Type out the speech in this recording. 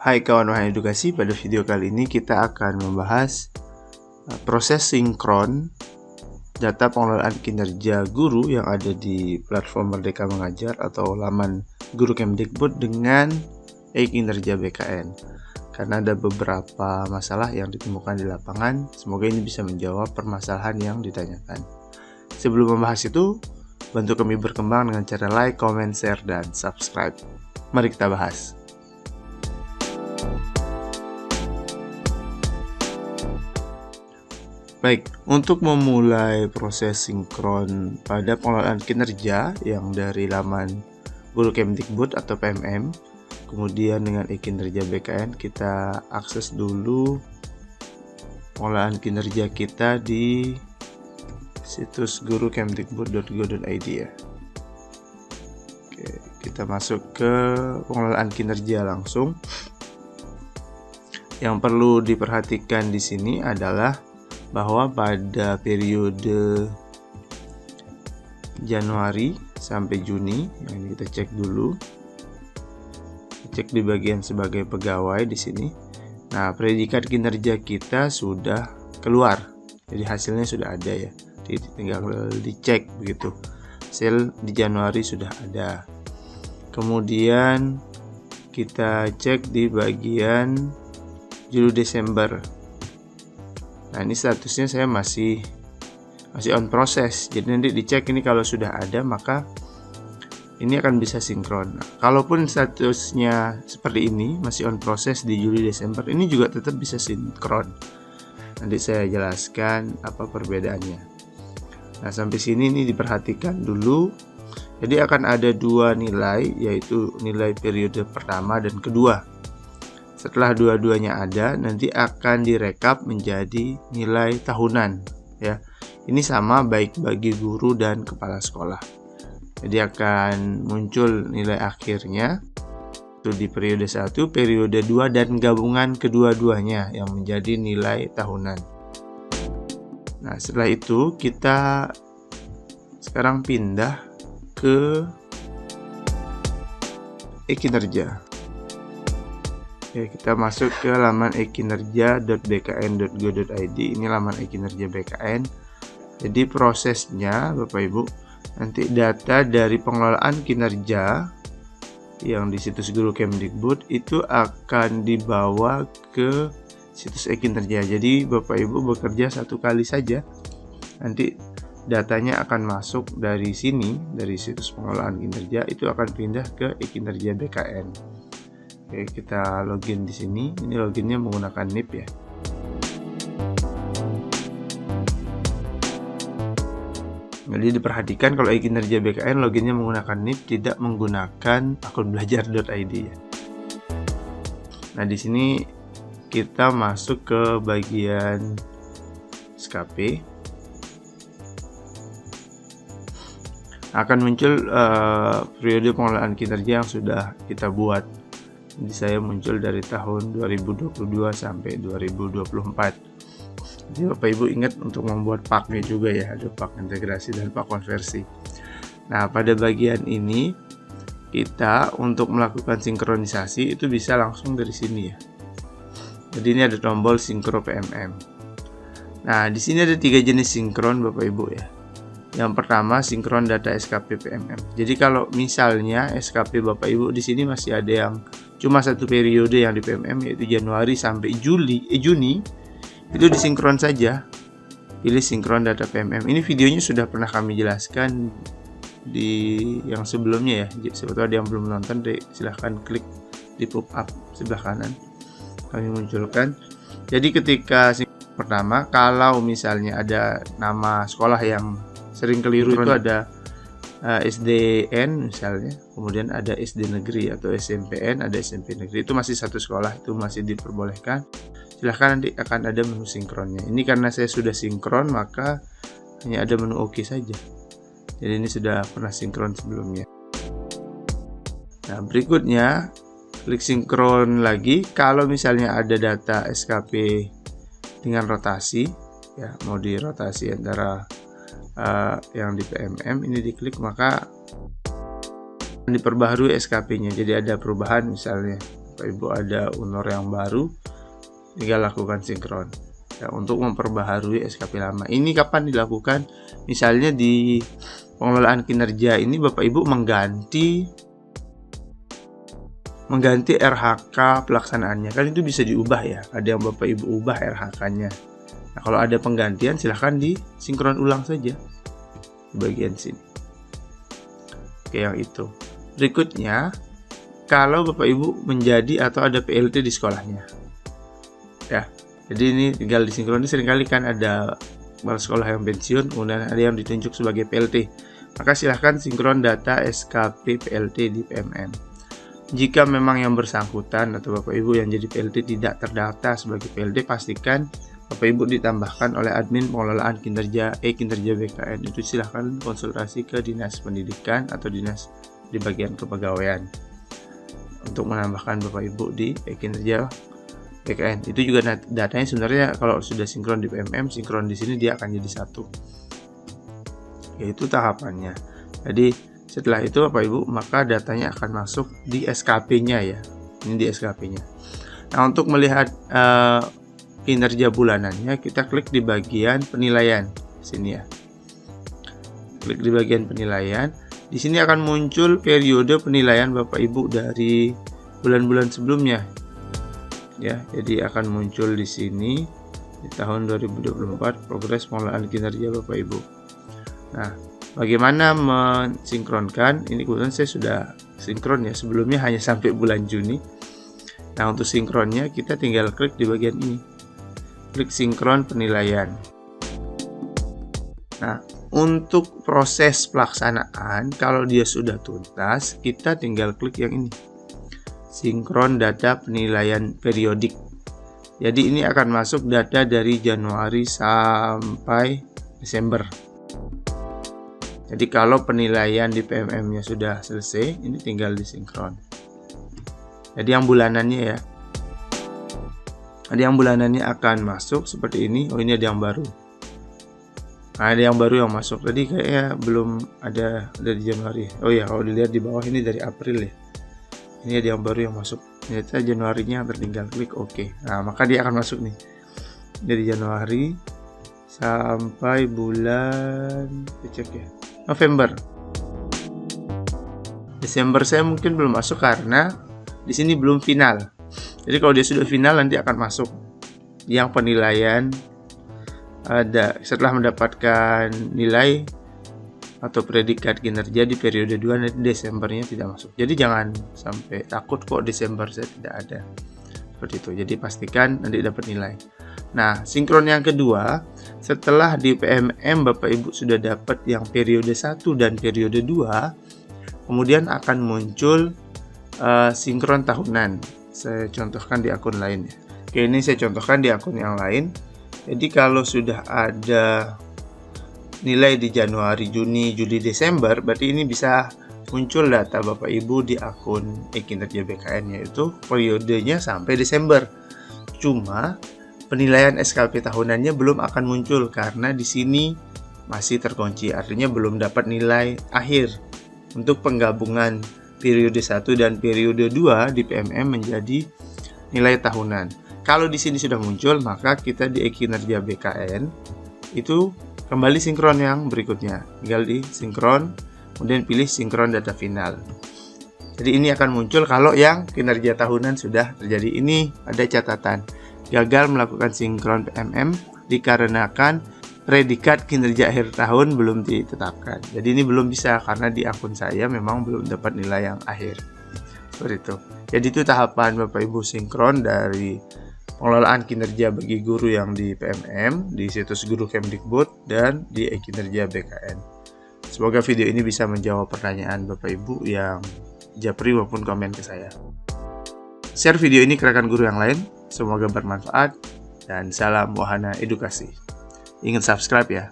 Hai kawan-kawan edukasi, pada video kali ini kita akan membahas proses sinkron data pengelolaan kinerja guru yang ada di platform Merdeka Mengajar atau laman Guru Kemdikbud dengan e-kinerja BKN. Karena ada beberapa masalah yang ditemukan di lapangan, semoga ini bisa menjawab permasalahan yang ditanyakan. Sebelum membahas itu, bantu kami berkembang dengan cara like, comment, share, dan subscribe. Mari kita bahas. Baik, untuk memulai proses sinkron pada pengelolaan kinerja yang dari laman Guru Kemdikbud atau PMM, kemudian dengan e-kinerja BKN, kita akses dulu pengelolaan kinerja kita di situs gurukemdikbud.go.id ya. Oke, kita masuk ke pengelolaan kinerja langsung. Yang perlu diperhatikan di sini adalah bahwa pada periode Januari sampai Juni, yang kita cek dulu, cek di bagian sebagai pegawai di sini. Nah, predikat kinerja kita sudah keluar, jadi hasilnya sudah ada ya. Jadi tinggal dicek begitu. Hasil di Januari sudah ada. Kemudian kita cek di bagian Juli Desember. Nah, ini statusnya saya masih on proses. Jadi nanti dicek ini kalau sudah ada, maka ini akan bisa sinkron. Nah, kalaupun statusnya seperti ini masih on proses di Juli Desember, ini juga tetap bisa sinkron. Nanti saya jelaskan apa perbedaannya. Nah, sampai sini ini diperhatikan dulu. Jadi akan ada dua nilai, yaitu nilai periode pertama dan kedua. Setelah dua-duanya ada, nanti akan direkap menjadi nilai tahunan ya. Ini sama baik bagi guru dan kepala sekolah. Jadi akan muncul nilai akhirnya itu di periode 1, periode 2 dan gabungan kedua-duanya yang menjadi nilai tahunan. Nah, setelah itu kita sekarang pindah ke e-kinerja. Oke, kita masuk ke laman e-kinerja.bkn.go.id. Ini laman e-kinerja BKN. Jadi prosesnya Bapak Ibu, nanti data dari pengelolaan kinerja yang di situs Guru Kemdikbud itu akan dibawa ke situs e-kinerja. Jadi Bapak Ibu bekerja satu kali saja, nanti datanya akan masuk dari sini, dari situs pengelolaan kinerja, itu akan pindah ke e-kinerja BKN. Oke, kita login di sini. Ini loginnya menggunakan NIP ya. Jadi diperhatikan kalau e-kinerja BKN loginnya menggunakan NIP, tidak menggunakan akun belajar.id ya. Nah, di sini kita masuk ke bagian SKP. Akan muncul periode pengelolaan kinerja yang sudah kita buat. Jadi saya muncul dari tahun 2022 sampai 2024. Jadi Bapak Ibu ingat untuk membuat paknya juga ya, ada pak integrasi dan pak konversi. Nah, pada bagian ini kita untuk melakukan sinkronisasi itu bisa langsung dari sini ya. Jadi ini ada tombol sinkro PMM. Nah, di sini ada 3 jenis sinkron Bapak Ibu ya. Yang pertama sinkron data SKP PMM. Jadi kalau misalnya SKP Bapak Ibu di sini masih ada yang cuma satu periode yang di PMM, yaitu Januari sampai Juni, itu disinkron saja. Pilih sinkron data PMM. Ini videonya sudah pernah kami jelaskan di yang sebelumnya ya. Sebetulnya ada yang belum nonton, silahkan klik di pop-up sebelah kanan. Kami munculkan. Jadi ketika sinkron pertama, kalau misalnya ada nama sekolah yang sering keliru itu ada SDN misalnya, kemudian ada SD negeri atau SMPN, ada SMP negeri, itu masih satu sekolah, itu masih diperbolehkan. Silahkan, nanti akan ada menu sinkronnya. Ini karena saya sudah sinkron, maka hanya ada menu OK saja. Jadi ini sudah pernah sinkron sebelumnya. Nah, berikutnya klik sinkron lagi. Kalau misalnya ada data SKP dengan rotasi ya, mau dirotasi antara yang di PMM, ini diklik maka diperbaharui SKP-nya. Jadi ada perubahan misalnya Bapak Ibu ada honor yang baru, tinggal lakukan sinkron. Ya, untuk memperbaharui SKP lama. Ini kapan dilakukan? Misalnya di pengelolaan kinerja ini Bapak Ibu mengganti RHK pelaksanaannya, kan itu bisa diubah ya. Ada yang Bapak Ibu ubah RHK-nya. Nah, kalau ada penggantian silahkan disinkron ulang saja di bagian sini. Oke, yang itu. Berikutnya, kalau Bapak Ibu menjadi atau ada PLT di sekolahnya. Ya. Jadi ini tinggal disinkron. Seringkali kan ada kepala sekolah yang pensiun, kemudian ada yang ditunjuk sebagai PLT. Maka silahkan sinkron data SKP PLT di PMM. Jika memang yang bersangkutan atau Bapak Ibu yang jadi PLT tidak terdaftar sebagai PLT, pastikan Bapak Ibu ditambahkan oleh admin pengelolaan kinerja BKN. Itu silahkan konsultasi ke Dinas Pendidikan atau Dinas di bagian kepegawaian untuk menambahkan Bapak Ibu di kinerja BKN. Itu juga datanya sebenarnya kalau sudah sinkron di PMM, sinkron di sini dia akan jadi satu. Yaitu tahapannya. Jadi setelah itu Bapak Ibu maka datanya akan masuk di SKP-nya ya. Ini di SKP-nya. Nah, untuk melihat kinerja bulanannya, kita klik di bagian penilaian sini ya. Klik di bagian penilaian. Di sini akan muncul periode penilaian Bapak Ibu dari bulan-bulan sebelumnya. Ya, jadi akan muncul di sini di tahun 2024 progres pengelolaan kinerja Bapak Ibu. Nah, bagaimana mensinkronkan? Ini kebetulan saya sudah sinkron ya, sebelumnya hanya sampai bulan Juni. Nah, untuk sinkronnya kita tinggal klik di bagian ini. Klik sinkron penilaian. Nah, untuk proses pelaksanaan kalau dia sudah tuntas, kita tinggal klik yang ini. Sinkron data penilaian periodik. Jadi ini akan masuk data dari Januari sampai Desember. Jadi kalau penilaian di PMM-nya sudah selesai, ini tinggal disinkron. Jadi yang bulanannya ya. Ada yang bulanannya akan masuk seperti ini. Oh, ini ada yang baru. Nah, ada yang baru yang masuk. Tadi kayaknya belum ada di Januari. Oh ya, kalau dilihat di bawah ini dari April ya. Ini ada yang baru yang masuk. Ternyata Januarinya yang tertinggal, klik OK. Nah, maka dia akan masuk nih. Dari Januari sampai bulan cek ya, November. Desember saya mungkin belum masuk karena di sini belum final. Jadi kalau dia sudah final nanti akan masuk yang penilaian ada setelah mendapatkan nilai atau predikat kinerja di periode 2, nanti Desembernya tidak masuk. Jadi jangan sampai takut kok Desember saya tidak ada. Seperti itu. Jadi pastikan nanti dapat nilai. Nah, sinkron yang kedua, setelah di PMM Bapak Ibu sudah dapat yang periode 1 dan periode 2, kemudian akan muncul sinkron tahunan. Saya contohkan di akun lain ya. Oke, ini saya contohkan di akun yang lain. Jadi kalau sudah ada nilai di Januari, Juni, Juli, Desember, berarti ini bisa muncul data Bapak Ibu di akun kinerja BKN, yaitu periodenya sampai Desember. Cuma penilaian SKP tahunannya belum akan muncul karena di sini masih terkunci, artinya belum dapat nilai akhir untuk penggabungan periode 1 dan periode 2 di PMM menjadi nilai tahunan. Kalau di sini sudah muncul, maka kita di kinerja BKN itu kembali sinkron yang berikutnya. Tinggal di sinkron, kemudian pilih sinkron data final. Jadi ini akan muncul kalau yang kinerja tahunan sudah terjadi. Ini ada catatan. Gagal melakukan sinkron PMM dikarenakan predikat kinerja akhir tahun belum ditetapkan. Jadi ini belum bisa karena di akun saya memang belum dapat nilai yang akhir. Seperti itu. Jadi itu tahapan Bapak Ibu sinkron dari pengelolaan kinerja bagi guru yang di PMM, di situs Guru Kemdikbud, dan di kinerja BKN. Semoga video ini bisa menjawab pertanyaan Bapak Ibu yang japri maupun komen ke saya. Share video ini ke rekan guru yang lain, semoga bermanfaat, dan salam wahana edukasi. Ingat subscribe ya.